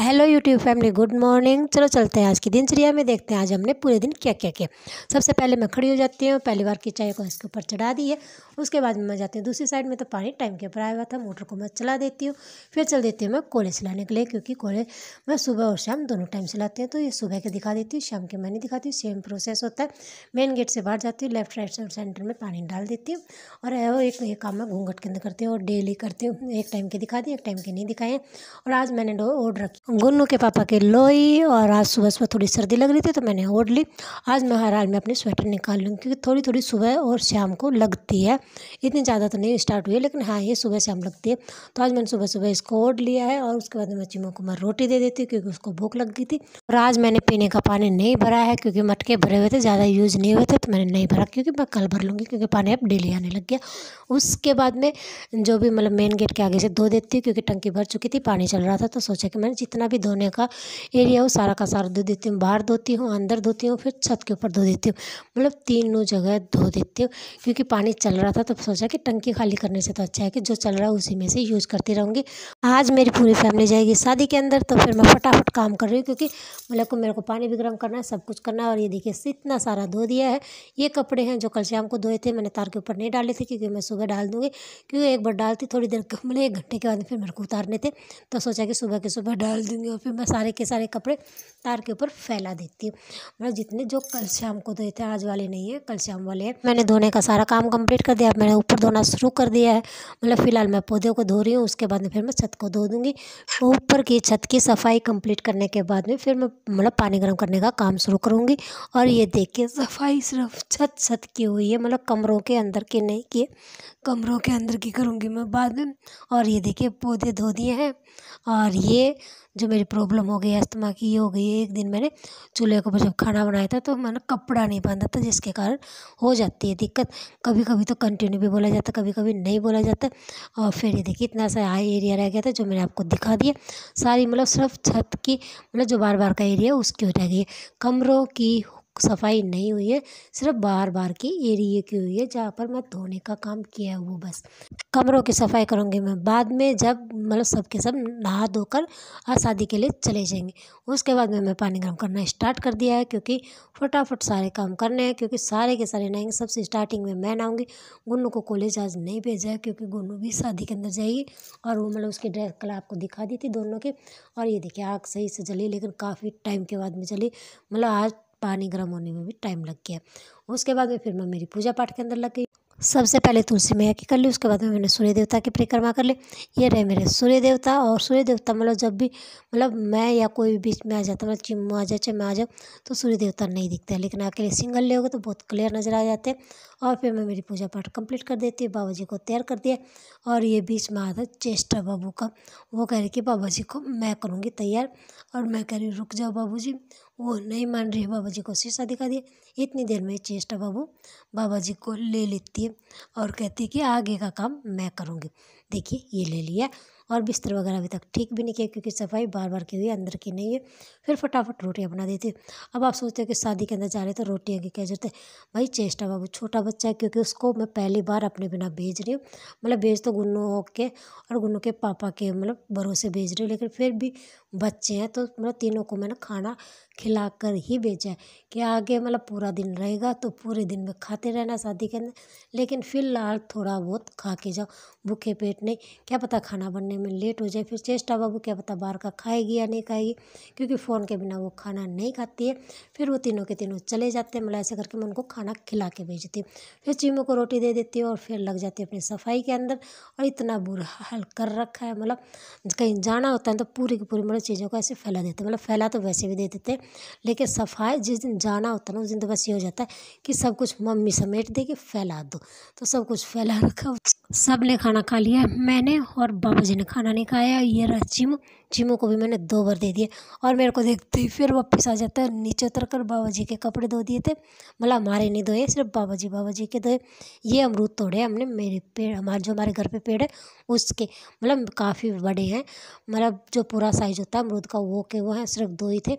Hello YouTube family, good morning. चलो चलते हैं आज की दिनचर्या में, देखते हैं आज हमने पूरे दिन क्या क्या किया। सबसे पहले मैं खड़ी हो जाती हूँ, पहली बार की चाय को इसके ऊपर चढ़ा दी है। उसके बाद मैं जाती हूँ दूसरी साइड में, तो पानी टाइम के ऊपर आया हुआ था, मोटर को मैं चला देती हूँ। फिर चल देती हूँ मैं कोले चलाने के लिए, क्योंकि कोले मैं सुबह और शाम दोनों टाइम चलाती हूँ। तो ये सुबह के दिखा देती हूँ, शाम के मैं नहीं दिखाती हूँ, सेम प्रोसेस होता है। मेन गेट से बाहर जाती हूँ, लेफ्ट राइट और सेंटर में पानी डाल देती हूँ। और एक ये काम मैं घूंघट के अंदर करती हूँ और डेली करती हूँ। एक टाइम के दिखा दी, एक टाइम के नहीं दिखाए। और आज मैंने ओढ़ रखी गुन्नू के पापा के लोई, और आज सुबह सुबह थोड़ी सर्दी लग रही थी तो मैंने ओढ़ ली। आज मैं हर हाल में अपनी स्वेटर निकाल लूँगी, क्योंकि थोड़ी थोड़ी सुबह और शाम को लगती है। इतनी ज़्यादा तो नहीं स्टार्ट हुई है, लेकिन हाँ ये सुबह शाम लगती है। तो आज मैंने सुबह सुबह इसको ओढ़ लिया है। और उसके बाद मैं चिमो को मैं रोटी दे देती हूँ, क्योंकि उसको भूख लग गई थी। और आज मैंने पीने का पानी नहीं भरा है, क्योंकि मटके भरे हुए थे, ज़्यादा यूज़ नहीं हुए थे, तो मैंने नहीं भरा, क्योंकि मैं कल भर लूँगी, क्योंकि पानी अब डेली आने लग गया। उसके बाद में जो भी मेन गेट के आगे से धो देती हूँ, क्योंकि टंकी भर चुकी थी, पानी चल रहा था। तो सोचा कि मैंने जितना भी धोने का एरिया हो सारा का सारा धो देती हूँ। बाहर धोती हूँ, अंदर धोती हूँ, फिर छत के ऊपर धो देती हूँ। तीनों जगह धो देती हूँ, क्योंकि पानी चल रहा था। तो सोचा कि टंकी खाली करने से तो अच्छा है कि जो चल रहा है उसी में से यूज़ करती रहूँगी। आज मेरी पूरी फैमिली जाएगी शादी के अंदर, तो फिर मैं फटाफट काम कर रही हूँ, क्योंकि मेरे को पानी भी गर्म करना है, सब कुछ करना है। और ये देखिए इतना सारा धो दिया है। ये कपड़े हैं जो कल शाम को धोए थे, मैंने तार के ऊपर नहीं डाले थे, क्योंकि मैं सुबह डाल दूँगी। क्योंकि एक बार डालती थोड़ी देर 1 घंटे के बाद फिर मेरे को उतारने थे, तो सोचा कि सुबह के सुबह डाल दूँगी। और फिर मैं सारे के सारे कपड़े तार के ऊपर फैला देती हूँ। जितने जो कल शाम को धोए थे, आज वाले नहीं है, कल शाम वाले हैं। मैंने धोने का सारा काम कंप्लीट कर दिया। अब मैंने ऊपर धोना शुरू कर दिया है। फिलहाल मैं पौधों को धो रही हूँ, उसके बाद में फिर मैं छत को धो दूँगी। ऊपर की छत की सफाई कंप्लीट करने के बाद में फिर मैं पानी गर्म करने का काम शुरू करूँगी। और ये देखिए सफाई सिर्फ छत की हुई है, कमरों के अंदर की नहीं की, कमरों के अंदर की करूँगी मैं बाद में। और ये देखिए पौधे धो दिए हैं। और ये जो मेरी प्रॉब्लम हो गई अस्थमा की, ये हो गई है। एक दिन मैंने चूल्हे के ऊपर जब खाना बनाया था, तो मैंने कपड़ा नहीं बांधा था, जिसके कारण हो जाती है दिक्कत। कभी कभी तो कंटिन्यू भी बोला जाता, कभी कभी नहीं बोला जाता। और फिर ये देखिए इतना सा हाई एरिया रह गया था, जो मैंने आपको दिखा दिया। सारी सिर्फ छत की जो बार बार का एरिया उसकी रह गई है। कमरों की सफाई नहीं हुई है, सिर्फ बार बार की एरिया की हुई है, जहाँ पर मैं धोने का काम किया है वो बस। कमरों की सफाई करूँगी मैं बाद में, जब सबके सब नहा धोकर शादी के लिए चले जाएंगे। उसके बाद में मैं पानी गर्म करना स्टार्ट कर दिया है, क्योंकि फटाफट सारे काम करने हैं, क्योंकि सारे के सारे नहाएंगे। सबसे स्टार्टिंग में मैं नहाऊंगी। गुन्नू को कॉलेज आज नहीं भेजा है, क्योंकि गुन्नू भी शादी के अंदर जाएगी। और वो उसकी ड्रेस कल आपको दिखा दी थी दोनों के। और ये देखिए आग सही से जली, लेकिन काफ़ी टाइम के बाद में जली। आज पानी गर्म होने में भी टाइम लग गया। उसके बाद में फिर मैं मेरी पूजा पाठ के अंदर लग गई। सबसे पहले तुलसी मैया की कर ली, उसके बाद में मैंने सूर्य देवता की परिक्रमा कर ली। ये रहे मेरे सूर्य देवता। और सूर्य देवता जब भी मैं या कोई भी बीच में आ जाता, चिम्मू आ जाए चाहे मैं आ जाऊँ, तो सूर्य देवता नहीं दिखते हैं। लेकिन अकेले सिंगल ले होगे तो बहुत क्लियर नज़र आ जाते हैं। और फिर मैं मेरी पूजा पाठ कंप्लीट कर देती हूँ। बाबा जी को तैयार कर दिया। और ये बीच में आता चेष्टा बाबू का, वो कह रही कि बाबा जी को मैं करूँगी तैयार। और मैं कह रही रुक जाओ बाबू जी, वो नहीं मान रही है। बाबा जी को शीशा दिखा दिया। इतनी देर में चेष्टा बाबू बाबा जी को ले लेती है और कहती है कि आगे का काम मैं करूँगी। देखिए ये ले लिया। और बिस्तर वगैरह अभी तक ठीक भी नहीं किया, क्योंकि सफाई बार बार की हुई है, अंदर की नहीं है। फिर फटाफट रोटियां बना देती हूँ। अब आप सोचते हो कि शादी के अंदर जा रहे तो रोटियां की क्या जरूरत है। भाई चेष्टा बाबू छोटा बच्चा है, क्योंकि उसको मैं पहली बार अपने बिना भेज रही हूँ। भेज तो गुन्नू के और गुन्नू के पापा के भरोसे भेज रही हूँ, लेकिन फिर भी बच्चे हैं, तो तीनों को मैंने खाना खिला कर ही भेजा है, कि आगे पूरा दिन रहेगा तो पूरे दिन में खाते रहना शादी के अंदर। लेकिन फिलहाल थोड़ा बहुत खा के जाओ, भूखे पेट नहीं। क्या पता खाना बनने में लेट हो जाए। फिर चेष्टा बाबू क्या पता बाहर का खाएगी या नहीं खाएगी, क्योंकि फ़ोन के बिना वो खाना नहीं खाती है। फिर वो तीनों के तीनों चले जाते हैं। ऐसे करके मैं उनको खाना खिला के भेजती हूँ। फिर चीमू को रोटी दे देती हूँ, और फिर लग जाती है अपनी सफाई के अंदर। और इतना बुरा हाल कर रखा है, कहीं जाना होता है तो पूरी की पूरी चीज़ों को ऐसे फैला देते हैं। फैला तो वैसे भी दे देते हैं, लेकिन सफाई जिस दिन जाना होता है ना, उस दिन तो बस ये हो जाता है कि सब कुछ मम्मी समेट देगी, फैला दो। तो सब कुछ फैला रखा। सब ने खाना खा लिया, मैंने और बाबू जी ने खाना नहीं खाया। ये रहा चिमू को भी मैंने 2 बार दे दिए। और मेरे को देखते ही फिर वापस आ जाता है। नीचे उतर कर बाबा जी के कपड़े धो दिए थे। हमारे नहीं धोए, सिर्फ बाबा जी के धोए। ये अमरूद तोड़े हमने, मेरे पेड़ हमारे घर पे पेड़ है उसके, काफ़ी बड़े हैं। जो पूरा साइज होता है अमरूद का वो हैं, सिर्फ 2 ही थे।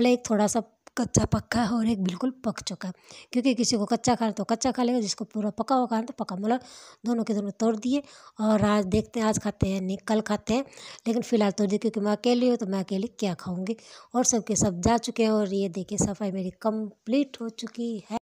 एक थोड़ा सा कच्चा पक्का है और एक बिल्कुल पक चुका है। क्योंकि किसी को कच्चा खाना तो कच्चा खा लेगा, जिसको पूरा पका हुआ खाना तो पका, मतलब दोनों के दोनों तोड़ दिए। और आज देखते हैं आज खाते हैं नहीं कल खाते हैं, लेकिन फ़िलहाल तोड़ दिए क्योंकि मैं अकेली हूँ तो मैं अकेली क्या खाऊँगी। और सबके सब जा चुके हैं और ये देखिए सफाई मेरी कंप्लीट हो चुकी है।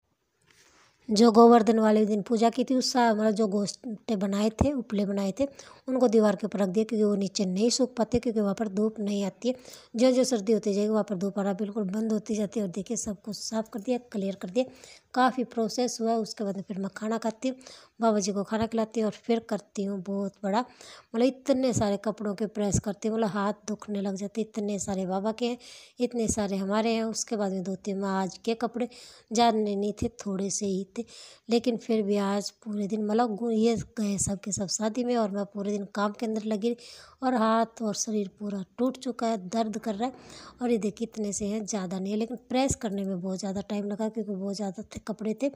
जो गोवर्धन वाले दिन पूजा की थी उस मतलब जो गोष्ठे बनाए थे, उपले बनाए थे, उनको दीवार के ऊपर रख दिया क्योंकि वो नीचे नहीं सूख पाते, क्योंकि वहाँ पर धूप नहीं आती है। जो जो सर्दी होती जाएगी वहाँ पर धूप आना बिल्कुल बंद होती जाती है। और देखिए सब कुछ साफ़ कर दिया, क्लियर कर दिया, काफ़ी प्रोसेस हुआ। उसके बाद में फिर मैं खाना खाती हूँ, बाबा जी को खाना खिलाती हूँ और फिर करती हूँ बहुत बड़ा, मतलब इतने सारे कपड़ों के प्रेस करती हूँ, मतलब हाथ दुखने लग जाते, इतने सारे बाबा के हैं, इतने सारे हमारे हैं। उसके बाद में धोती हूँ मैं आज के कपड़े, ज़्यादा नहीं थे, थोड़े से ही थे, लेकिन फिर भी आज पूरे दिन मतलब ये गए सब के सब शादी में और मैं पूरे दिन काम के अंदर लगी रही और हाथ और शरीर पूरा टूट चुका है, दर्द कर रहा है। और ये देखिए इतने से हैं, ज़्यादा नहीं है, लेकिन प्रेस करने में बहुत ज़्यादा टाइम लगा क्योंकि बहुत ज़्यादा थे कपड़े थे।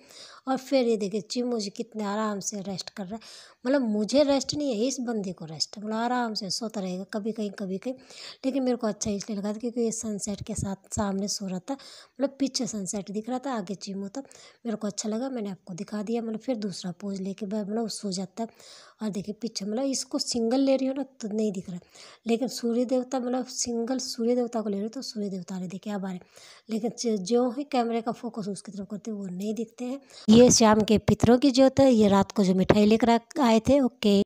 और फिर ये देखिए चिमू जी कितने आराम से रेस्ट कर रहा है, मतलब मुझे रेस्ट नहीं है, इस बंदे को रेस्ट है, मतलब आराम से सोता रहेगा, कभी कहीं कभी कहीं। लेकिन मेरे को अच्छा इसलिए लगा था क्योंकि ये सनसेट के साथ सामने सो रहा था, मतलब पीछे सनसेट दिख रहा था, आगे चिमू था। मेरे को अच्छा लगा, मैंने आपको दिखा दिया। मतलब फिर दूसरा पोज लेके मतलब सो जाता है। और देखिए पीछे मतलब इसको सिंगल ले रही हो ना तो नहीं दिख रहा है, लेकिन सूर्य देवता मतलब सिंगल सूर्य देवता को ले रही हो तो सूर्य देवता आ रहे, देखिए अब आ रहे। लेकिन जो ही कैमरे का फोकस उसकी तरफ करते हैं वो नहीं दिखते हैं। ये शाम के पितरों की ज्योत है, ये रात को जो मिठाई लेकर आए थे। ओके।